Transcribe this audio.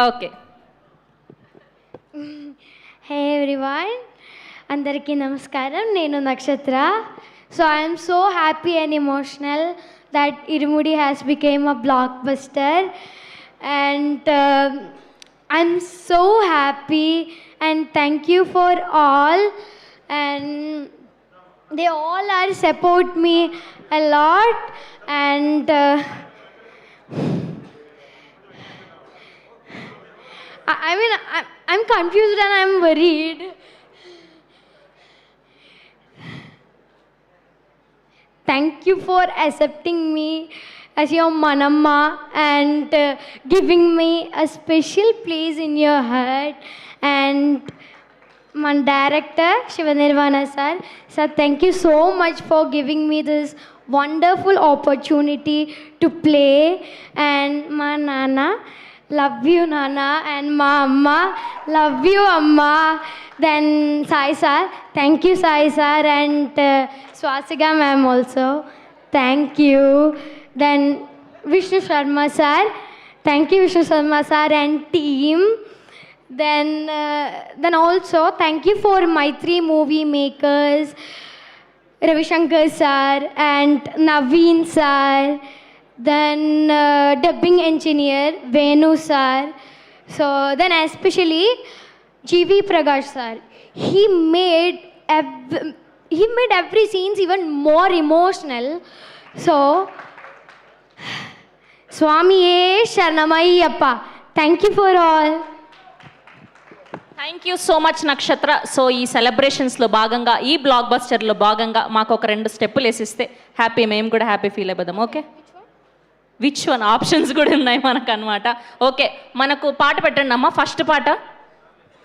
Okay. హే everyone, అందరికీ నమస్కారం. నేను నక్షత్ర. So I'm so happy and emotional that Irumudi has become a blockbuster, and I'm so happy, and thank you for all, and they all are support me a lot, and I mean I'm confused and I'm worried. Thank you for accepting me as your manamma and giving me a special place in your heart. And my director, Shivanirvana sir, thank you so much for giving me this wonderful opportunity to play. And my nana, love you nana, and my amma, love you amma. Then Sai sir, thank you Sai sir, and Swastika ma'am also, thank you. Then Vishnu Sharma sir, thank you Vishnu Sharma sir and team. Then also thank you for my 3 movie makers, Ravi Shankar sir and Naveen sir. Then dubbing engineer Venu sir. So then especially GV Prakash sir, he made every scenes even more emotional. So Swamiye Sharanamayappa, thank you for all. Thank you so much నక్షత్ర. So ఈ సెలబ్రేషన్స్లో భాగంగా, ఈ black బస్టర్లో భాగంగా మాకు ఒక 2 స్టెప్పులు వేసిస్తే happy, మేము కూడా హ్యాపీ ఫీల్ అయిపోదాం. ఓకే, విచ్ వన్ ఆప్షన్స్ కూడా ఉన్నాయి మనకు అనమాట. ఓకే, మనకు పాట పెట్టండి అమ్మా. ఫస్ట్ పాట